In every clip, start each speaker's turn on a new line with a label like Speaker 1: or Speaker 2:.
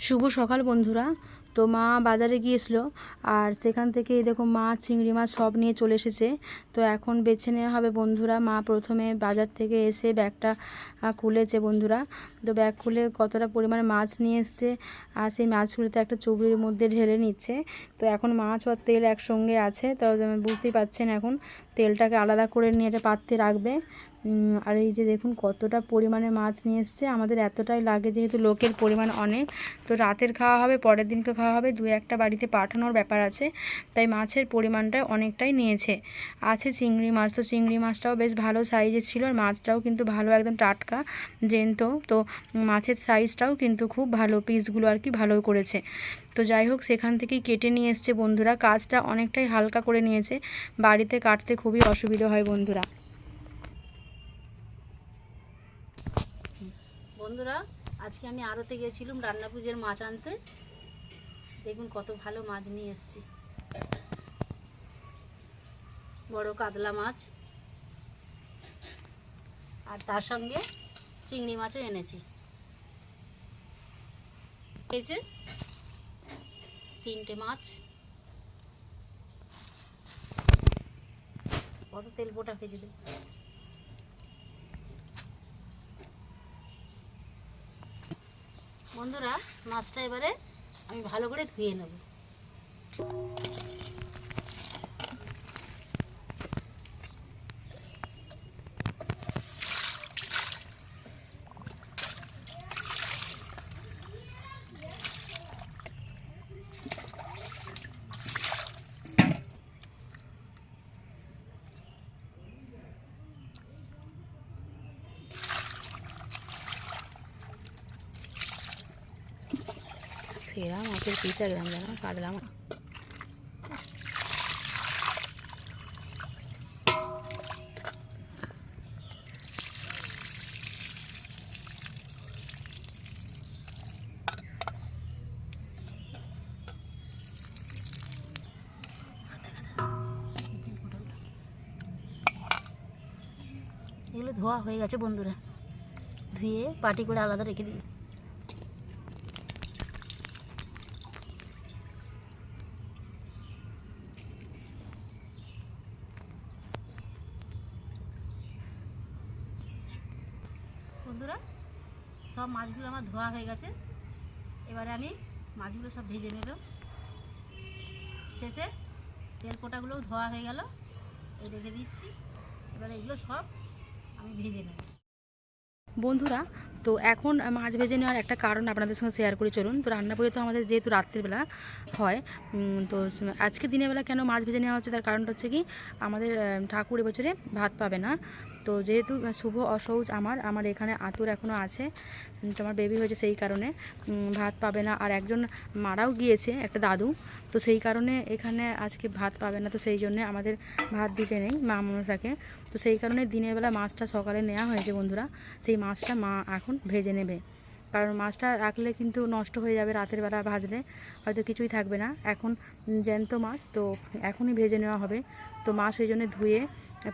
Speaker 1: শুভ সকাল বন্ধুরা। তো মা বাজারে গিয়েছিল, আর সেখান থেকে এই দেখো মাছ, চিংড়ি মাছ সব নিয়ে চলে এসেছে। তো এখন বেছে নেওয়া হবে বন্ধুরা। মা প্রথমে বাজার থেকে এসে ব্যাগটা খুলেছে বন্ধুরা। তো ব্যাগ খুলে কতটা পরিমাণে মাছ নিয়ে এসছে, আর সেই মাছগুলোতে একটা চুবড়ির মধ্যে ঢেলে নিচ্ছে। তো এখন মাছ আর তেল একসঙ্গে আছে, তো বুঝতেই পারছেন এখন তেলটাকে আলাদা করে নিয়ে একটা পাত্রে রাখবে। আর এই যে দেখুন কতটা পরিমাণে মাছ নিয়ে এসছে। আমাদের এতটাই লাগে যেহেতু লোকের পরিমাণ অনেক। তো রাতের খাওয়া হবে, পরের দিনকে খাওয়া হবে, দু একটা বাড়িতে পাঠানোর ব্যাপার আছে, তাই মাছের পরিমাণটা অনেকটাই নিয়েছে। আছে চিংড়ি মাছ, তো চিংড়ি মাছটাও বেশ ভালো সাইজের ছিল, আর মাছটাও কিন্তু ভালো, একদম টাটকা জ্যান্ত। তো মাছের সাইজটাও কিন্তু খুব ভালো, পিসগুলো আর কি ভালো করেছে। তো যাই হোক, সেখান থেকেই কেটে নিয়ে এসছে বন্ধুরা। কাজটা অনেকটাই হালকা করে নিয়েছে, বাড়িতে কাটতে খুবই অসুবিধা হয় বন্ধুরা।
Speaker 2: বন্ধুরা, আজকে আমি আড়তে গেছিলাম রান্নাপুজোর মাছ আনতে। দেখুন কত ভালো মাছ নিয়ে এসেছি, বড় কাতলা মাছ, আর তার সঙ্গে চিংড়ি মাছও এনেছি। এই যে 3টে মাছ, কত তেল পোটা ভেজে দেব। বন্ধুরা, মাছটা এবারে আমি ভালো করে ধুয়ে নেব।
Speaker 1: সেরা মাছের পিস একদম যেন কাটলাম।
Speaker 2: এগুলো ধোয়া হয়ে গেছে বন্ধুরা, ধুয়ে পাটি করে আলাদা রেখে দিই। বন্ধুরা, সব মাছগুলো আমার ধোয়া হয়ে গেছে। এবারে আমি মাছগুলো সব ভেজে নেব। শেষে তেল পোটাগুলোও ধোয়া হয়ে গেল, এই রেখে দিচ্ছি। এবারে এগুলো সব আমি ভেজে নেব।
Speaker 1: বন্ধুরা, তো এখন মাছ ভেজে নেওয়ার একটা কারণ আপনাদের সঙ্গে শেয়ার করে চলুন। তো রান্না পুজো তো আমাদের যেহেতু রাত্রিবেলা হয়, তো আজকে দিনের বেলা কেন মাছ ভেজে নেওয়া হচ্ছে তার কারণটা হচ্ছে কি, আমাদের ঠাকুর এবছরে ভাত পাবে না। তো যেহেতু শুভ অসৌচ আমার এখানে আতুর এখনও আছে, তো আমার বেবি হয়েছে, সেই কারণে ভাত পাবে না। আর একজন মারাও গিয়েছে, একটা দাদু, তো সেই কারণে এখানে আজকে ভাত পাবে না। তো সেই জন্যে আমাদের ভাত দিতে নেই মা মনসাকে। তো সেই কারণে দিনের বেলা মাছটা সকালে নেওয়া হয়েছে বন্ধুরা। সেই মাছটা মা এখন ভেজে নেবে, কারণ মাছটা রাখলে কিন্তু নষ্ট হয়ে যাবে, রাতের বেলা ভাজলে হয়তো কিছুই থাকবে না। এখন জ্যান্ত মাছ, তো এখনই ভেজে নেওয়া হবে। তো মা সেই জন্য ধুয়ে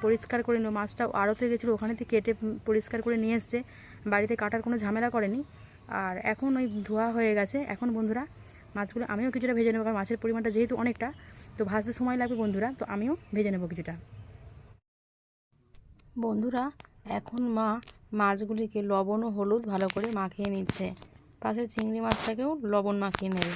Speaker 1: পরিষ্কার করে নিল। মাছটা আড়তে গেছিলো, ওখানে থেকে কেটে পরিষ্কার করে নিয়ে এসছে, বাড়িতে কাটার কোনো ঝামেলা করেনি। আর এখন ওই ধোয়া হয়ে গেছে। এখন বন্ধুরা মাছগুলো আমিও কিছুটা ভেজে নেবো, কারণ মাছের পরিমাণটা যেহেতু অনেকটা, তো ভাজতে সময় লাগবে বন্ধুরা, তো আমিও ভেজে নেবো কিছুটা। বন্ধুরা, এখন মা মাছগুলিকে লবণ ও হলুদ ভালো করে মাখিয়ে নিচ্ছে, পাশে চিংড়ি মাছটাকেও লবণ মাখিয়ে নেবে।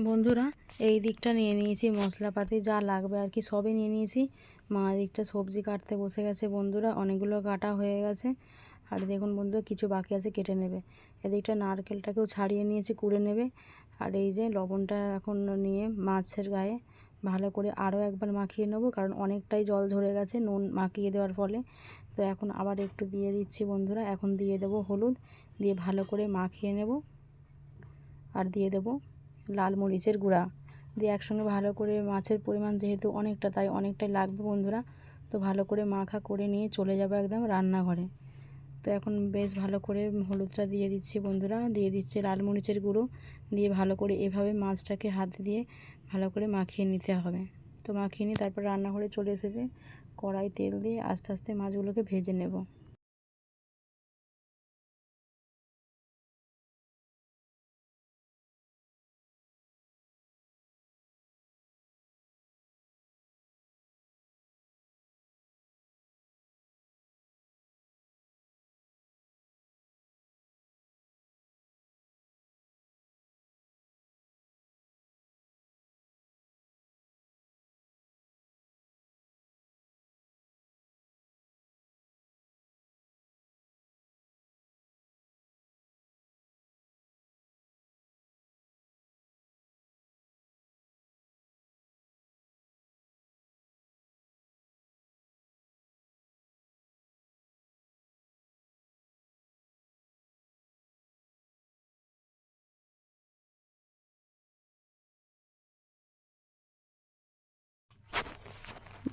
Speaker 1: বন্ধুরা এই দিকটা নিয়ে নিয়েছি মশলাপাতি যা লাগবে আর কি সবই নিয়ে নিয়েছি। মা দিকটা সবজি কাটতে বসে গেছে বন্ধুরা, অনেকগুলো কাটা হয়ে গেছে। আর দেখুন বন্ধুরা কিছু বাকি আছে কেটে নেবে। এদিকটা নারকেলটাকেও ছাড়িয়ে নিয়েছি, কুড়ে নেবে। আর এই যে লবণটা এখন নিয়ে মাছের গায়ে ভালো করে আরও একবার মাখিয়ে নেবো, কারণ অনেকটাই জল ঝরে গেছে নুন মাখিয়ে দেওয়ার ফলে। তো এখন আবার একটু দিয়ে দিচ্ছি বন্ধুরা। এখন দিয়ে দেবো হলুদ, দিয়ে ভালো করে মাখিয়ে নেব। আর দিয়ে দেবো লাল মরিচের গুঁড়া, দিয়ে একসঙ্গে ভালো করে, মাছের পরিমাণ যেহেতু অনেকটা তাই অনেকটাই লাগবে বন্ধুরা। তো ভালো করে মাখা করে নিয়ে চলে যাবো একদম রান্নাঘরে। তো এখন বেশ ভালো করে হলুদটা দিয়ে দিচ্ছি বন্ধুরা, দিয়ে দিচ্ছি লাল মরিচের গুঁড়ো, দিয়ে ভালো করে এভাবে মাছটাকে হাত দিয়ে ভালো করে মাখিয়ে নিতে হবে। তো মাখিয়ে নিয়ে তারপর রান্নাঘরে চলে এসেছে, কড়াই তেল দিয়ে আস্তে আস্তে মাছগুলোকে ভেজে নেব।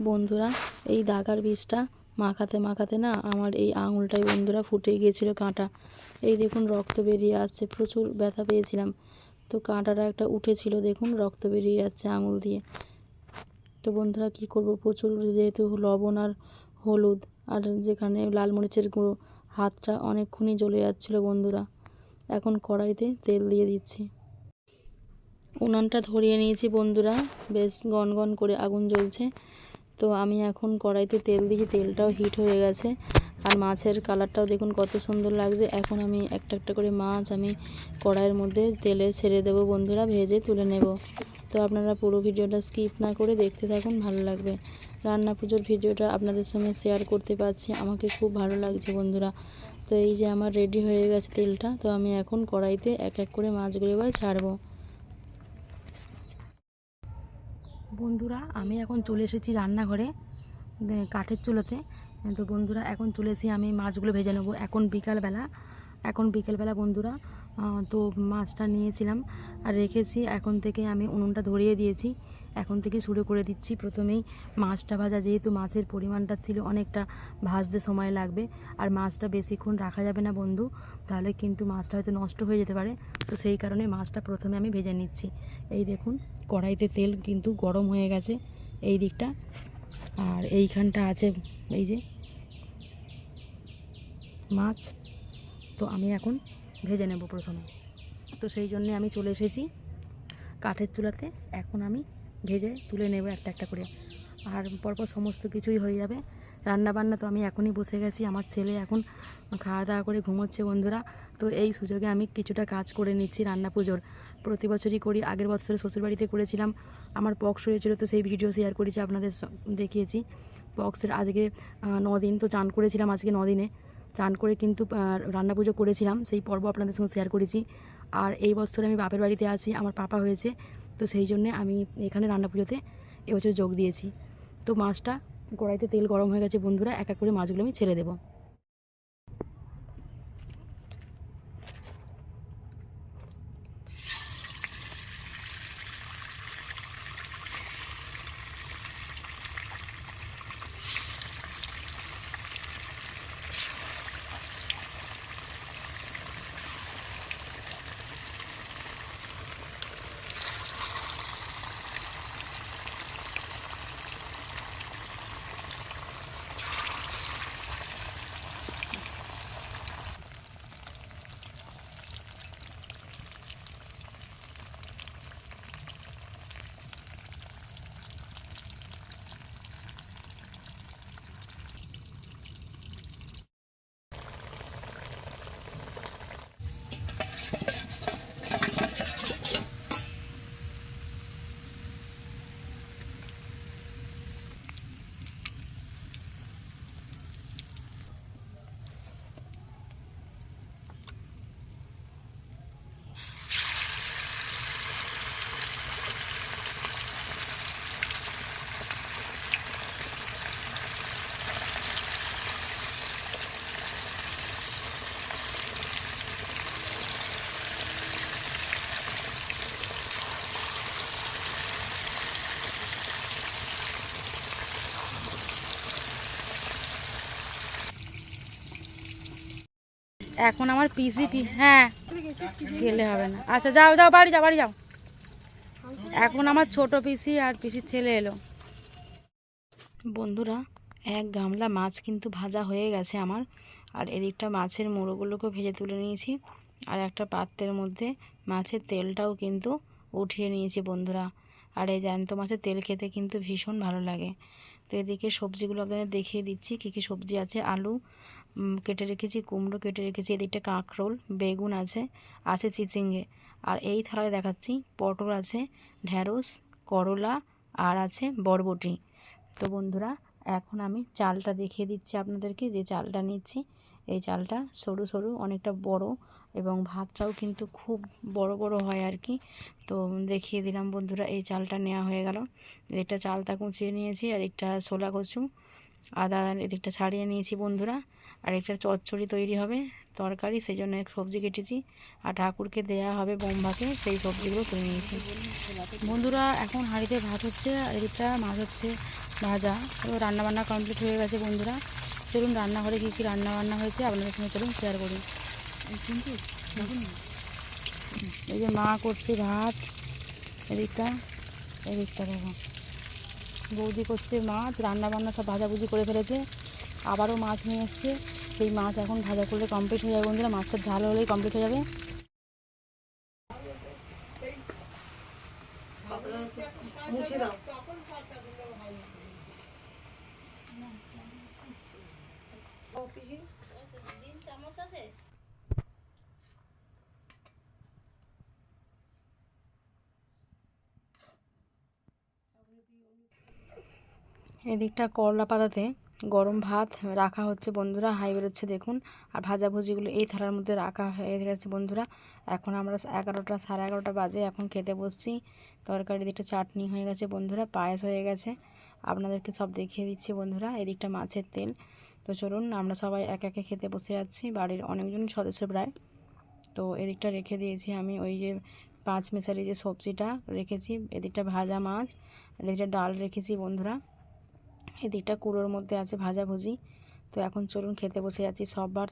Speaker 1: বন্ধুরা এই দাগার বীজটা মাখাতে মাখাতে না আমার এই আঙুলটাই বন্ধুরা ফুটে গিয়েছিল কাঁটা। এই দেখুন রক্ত বেরিয়ে আসছে, প্রচুর ব্যথা পেয়েছিলাম। তো কাঁটাটা একটা উঠেছিল, দেখুন রক্ত বেরিয়ে যাচ্ছে আঙুল দিয়ে। তো বন্ধুরা কী করব, প্রচুর যেহেতু লবণ আর হলুদ আর যেখানে লাল মরিচের গুঁড়ো, হাতটা অনেকক্ষণই জ্বলে যাচ্ছিলো বন্ধুরা। এখন কড়াইতে তেল দিয়ে দিচ্ছি, উনানটা ধরিয়ে নিয়েছি বন্ধুরা, বেশ গনগন করে আগুন জ্বলছে। তো আমি এখন কড়াইতে তেল দিয়েছি, তেলটাও হিট হয়ে গেছে। আর মাছের কালারটাও দেখুন কত সুন্দর লাগছে। এখন আমি একটা একটা করে মাছ আমি কড়াইয়ের মধ্যে তেলে ছেড়ে দেবো বন্ধুরা, ভেজে তুলে নেব। তো আপনারা পুরো ভিডিওটা স্কিপ না করে দেখতে থাকুন, ভালো লাগবে। রান্না পুজোর ভিডিওটা আপনাদের সঙ্গে শেয়ার করতে পারছি, আমাকে খুব ভালো লাগছে বন্ধুরা। তো এই যে আমার রেডি হয়ে গেছে তেলটা, তো আমি এখন কড়াইতে এক এক করে মাছগুলো এবার ছাড়বো। বন্ধুরা আমি এখন চলে এসেছি রান্নাঘরে, কাঠের চুলোতে। তো বন্ধুরা এখন চলে এসেছি আমি মাছগুলো ভেজে নেবো। এখন বিকেলবেলা বন্ধুরা। তো মাছটা নিয়েছিলাম আর রেখেছি, এখন থেকে আমি উনুনটা ধরিয়ে দিয়েছি। এখন থেকে শুরু করে দিচ্ছি প্রথমেই মাছটা ভাজা, যেহেতু মাছের পরিমাণটা ছিল অনেকটা, ভাজতে সময় লাগবে। আর মাছটা বেশিক্ষণ রাখা যাবে না বন্ধু, তাহলে কিন্তু মাছটা হয়তো নষ্ট হয়ে যেতে পারে। তো সেই কারণে মাছটা প্রথমে আমি ভেজে নিচ্ছি। এই দেখুন কড়াইতে তেল কিন্তু গরম হয়ে গেছে এই দিকটা, আর এইখানটা আছে এই যে মাছ। তো আমি এখন ভেজে নেব প্রথমে। তো সেই জন্যে আমি চলে এসেছি কাঠের চুলাতে। এখন আমি ভেজে তুলে নেব একটা একটা করে, আর পরপর সমস্ত কিছুই হয়ে যাবে। রান্না বান্না তো আমি এখনই বসে গেছি, আমার ছেলে এখন খাওয়া দাওয়া করে ঘুমোচ্ছে বন্ধুরা। তো এই সুযোগে আমি কিছুটা কাজ করে নিচ্ছি রান্না পুজোর। প্রতি বছরই করি, আগের বছরে শ্বশুরবাড়িতে করেছিলাম, আমার পক্স হয়েছিল, তো সেই ভিডিও শেয়ার করেছি, আপনাদের দেখিয়েছি। পক্সের আজকে 9 দিন, তো চান করেছিলাম আজকে 9 দিনে। চান করে কিন্তু রান্না পুজো করেছিলাম, সেই পর্ব আপনাদের সঙ্গে শেয়ার করেছি। আর এই বছর আমি বাপের বাড়িতে আছি, আমার পাপা হয়েছে, তো সেই জন্যে আমি এখানে রান্না পুজোতে এবছর যোগ দিয়েছি। তো মাছটা কড়াইতে তেল গরম হয়ে গেছে বন্ধুরা, এক এক করে মাছগুলো আমি ছেড়ে দেবো। এখন আমার হ্যাঁ গেলে হবে না, আচ্ছা যাও যাও বাড়ি যাও বাড়ি যাও। এখন আমার ছোট পিসি আর পিসির ছেলে এলো। বন্ধুরা, এক গামলা মাছ কিন্তু ভাজা হয়ে গেছে আমার। আর এদিকটা মাছের মুড়োগুলোকে ভেজে তুলে নিয়েছি, আর একটা পাত্রের মধ্যে মাছের তেলটাও কিন্তু উঠিয়ে নিয়েছি বন্ধুরা। আর এই জ্যান্ত মাছের তেল খেতে কিন্তু ভীষণ ভালো লাগে। তো এদিকে সবজিগুলো আপনাদের দেখিয়ে দিচ্ছি কী কী সবজি আছে। আলু কেটে রেখেছি, কুমড়ো কেটে রেখেছি, এদিকটা কাঁকরোল, বেগুন আছে, আছে চিচিঙ্গে। আর এই থালায় দেখাচ্ছি পটল আছে, ঢ্যাঁড়স, করলা, আর আছে বরবটি। তো বন্ধুরা, এখন আমি চালটা দেখিয়ে দিচ্ছি আপনাদেরকে, যে চালটা নিচ্ছি। এই চালটা সরু সরু অনেকটা বড়, এবং ভাতটাও কিন্তু খুব বড় বড় হয় আর কি। তো দেখিয়ে দিলাম বন্ধুরা, এই চালটা নেওয়া হয়ে গেল। এদিকটা চালটা কুচিয়ে নিয়েছি, আর এদিকটা ছোলা কচু, আদা এদিকটা ছাড়িয়ে নিয়েছি বন্ধুরা। আর একটা চচ্চড়ি তৈরি হবে, তরকারি, সেই জন্য সবজি কেটেছি। আর ঠাকুরকে দেয়া হবে বোম ভাতে, সেই সবজিগুলো তুলে নিয়েছি বন্ধুরা। এখন হাঁড়িতে ভাত হচ্ছে, আর এদিকটা মাছ হচ্ছে ভাজা। তো রান্নাবান্না কমপ্লিট হয়ে গেছে বন্ধুরা। চলুন রান্নাঘরে কী কী রান্নাবান্না হয়েছে আপনাদের সঙ্গে চলুন শেয়ার করি। কিন্তু এই যে মা করছে ভাত, এদিকটা দেখো বৌদি করছে মাছ, রান্নাবান্না সব ভাজাভুজি করে ফেলেছে। আবারও মাছ নিয়ে এসছে, সেই মাছ এখন ভাজা করলে কমপ্লিট হয়ে যাবে বন্ধুরা। মাছটা ঝাল হলেই কমপ্লিট হয়ে যাবে।
Speaker 2: মুছে দাও। চামচ আছে?
Speaker 1: এদিকটা করলা পাতাতে গরম ভাত রাখা হচ্ছে বন্ধুরা, হাই বেরোচ্ছে দেখুন। আর ভাজাভুজিগুলো এই থালার মধ্যে রাখা হয়ে গেছে বন্ধুরা। এখন আমরা 11টা সাড়ে 11টা বাজে, এখন খেতে বসছি। তরকারি দিকটা চাটনি হয়ে গেছে বন্ধুরা, পায়েস হয়ে গেছে, আপনাদেরকে সব দেখিয়ে দিচ্ছি বন্ধুরা। এদিকটা মাছের তেল। তো চলুন আমরা সবাই এক একে খেতে বসে যাচ্ছি, বাড়ির অনেকজন সদস্য প্রায়। তো এদিকটা রেখে দিয়েছি আমি ওই যে পাঁচ মেশালি যে সবজিটা রেখেছি, এদিকটা ভাজা মাছ, এদিকটা ডাল রেখেছি বন্ধুরা। এদিকটা কুড়োর মধ্যে আছে ভাজাভুজি। তো এখন চলুন খেতে বসে যাচ্ছি, সববার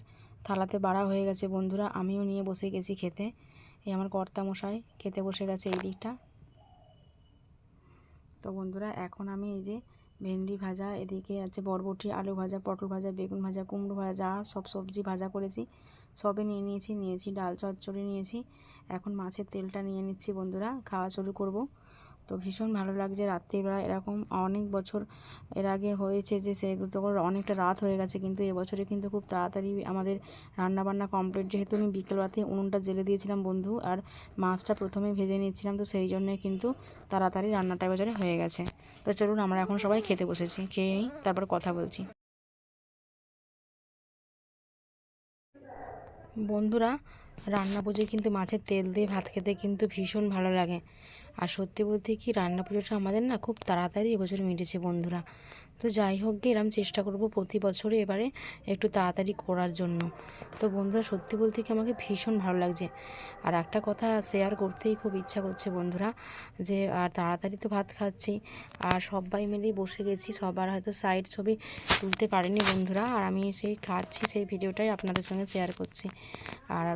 Speaker 1: থালাতে বাড়া হয়ে গেছে বন্ধুরা, আমিও নিয়ে বসে গেছি খেতে। এই আমার কর্তামশাই খেতে বসে গেছে এই দিকটা। তো বন্ধুরা, এখন আমি এই যে ভেন্ডি ভাজা, এদিকে আছে বরবটি, আলু ভাজা, পটল ভাজা, বেগুন ভাজা, কুমড়ো ভাজা, যা সব সবজি ভাজা করেছি সবে নিয়েছি ডাল চচ্চড়ি নিয়েছি। এখন মাছের তেলটা নিয়ে নিচ্ছি বন্ধুরা, খাওয়া শুরু করব। তো ভীষণ ভালো লাগছে রাত্রিবেলা এরকম। অনেক বছর এর আগে হয়েছে যে সেগুলো তখন অনেকটা রাত হয়ে গেছে, কিন্তু এবছরে কিন্তু খুব তাড়াতাড়ি আমাদের রান্নাবান্না কমপ্লিট। যেহেতু আমি বিকেলরাতে উনুনটা জেলে দিয়েছিলাম বন্ধু, আর মাছটা প্রথমে ভেজে নিয়েছিলাম, তো সেই জন্যে কিন্তু তাড়াতাড়ি রান্নাটা এবছরে হয়ে গেছে। তো চলুন আমরা এখন সবাই খেতে বসেছি, খেয়ে নিই তারপর কথা বলছি বন্ধুরা। রান্না পুজোয় কিন্তু মাছের তেল দিয়ে ভাত খেতে কিন্তু ভীষণ ভালো লাগে। আর সত্যি বলতে কি, রান্না পুজোটা আমাদের না খুব তাড়াতাড়ি এবছর মিটেছে বন্ধুরা। তো যাই হোক গে, এরম চেষ্টা করব প্রতি বছরে এবারে একটু তাড়াতাড়ি করার জন্য। তো বন্ধুরা, সত্যি বলতে কি আমাকে ভীষণ ভালো লাগছে। আর একটা কথা শেয়ার করতেই খুব ইচ্ছা করছে বন্ধুরা, যে আর তাড়াতাড়ি তো ভাত খাচ্ছি, আর সবাই মিলেই বসে গেছি। সবার হয়তো সাইড ছবি তুলতে পারিনি বন্ধুরা, আর আমি সেই খাচ্ছি সেই ভিডিওটাই আপনাদের সঙ্গে শেয়ার করছি। আর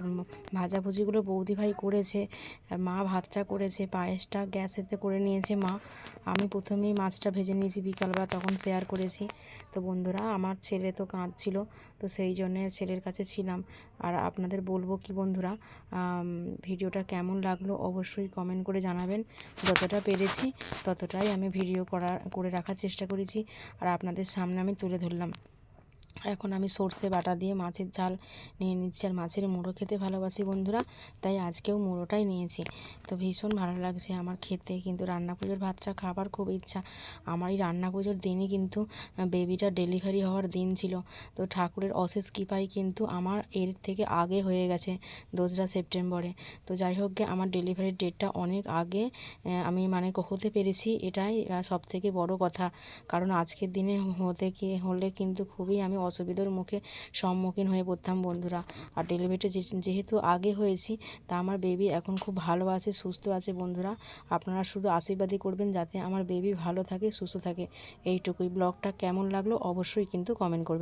Speaker 1: ভাজাভুজিগুলো বৌদি ভাই করেছে, মা ভাতটা করেছে, পায়েসটা গ্যাসেতে করে নিয়েছে মা। আমি প্রথমেই মাছটা ভেজে নিয়েছি বিকালবেলা, তখন শেয়ার করেছি। তো বন্ধুরা, আমার ছেলে তো কাঁদছিল, তো সেই জন্যে ছেলের কাছে ছিলাম। আর আপনাদের বলবো কি বন্ধুরা, ভিডিওটা কেমন লাগলো অবশ্যই কমেন্ট করে জানাবেন। যতটা পেরেছি ততটাই আমি ভিডিও করে রাখার চেষ্টা করেছি, আর আপনাদের সামনে আমি তুলে ধরলাম। এখন আমি সর্ষে বাটা দিয়ে মাছের ঝাল নিয়ে নিচ্ছি। আর মাছের মুড়ো খেতে ভালোবাসি বন্ধুরা, তাই আজকেও মুড়োটাই নিয়েছি। তো ভীষণ ভালো লাগছে আমার খেতে। কিন্তু রান্না পুজোর ভাতটা খাবার খুব ইচ্ছা। আমার এই রান্না পুজোর দিনই কিন্তু বেবিটা ডেলিভারি হওয়ার দিন ছিল। তো ঠাকুরের অশেষ কৃপায় কিন্তু আমার এর থেকে আগে হয়ে গেছে, 2রা সেপ্টেম্বরে। তো যাই হোক গে, আমার ডেলিভারির ডেটটা অনেক আগে আমি হতে পেরেছি, এটাই সবথেকে বড় কথা। কারণ আজকের দিনে হলে কিন্তু খুবই আমি অসুবিধার সম্মুখীন হয়ে পড়তাম বন্ধুরা। আর ডেলিভারিটা যেহেতু আগে হয়েছি, তা আমার বেবি এখন খুব ভালো আছে, সুস্থ আছে বন্ধুরা। আপনারা শুধু আশীর্বাদই করবেন যাতে আমার বেবি ভালো থাকে, সুস্থ থাকে। এইটুকুই। ব্লগটা কেমন লাগলো অবশ্যই কিন্তু কমেন্ট করবেন।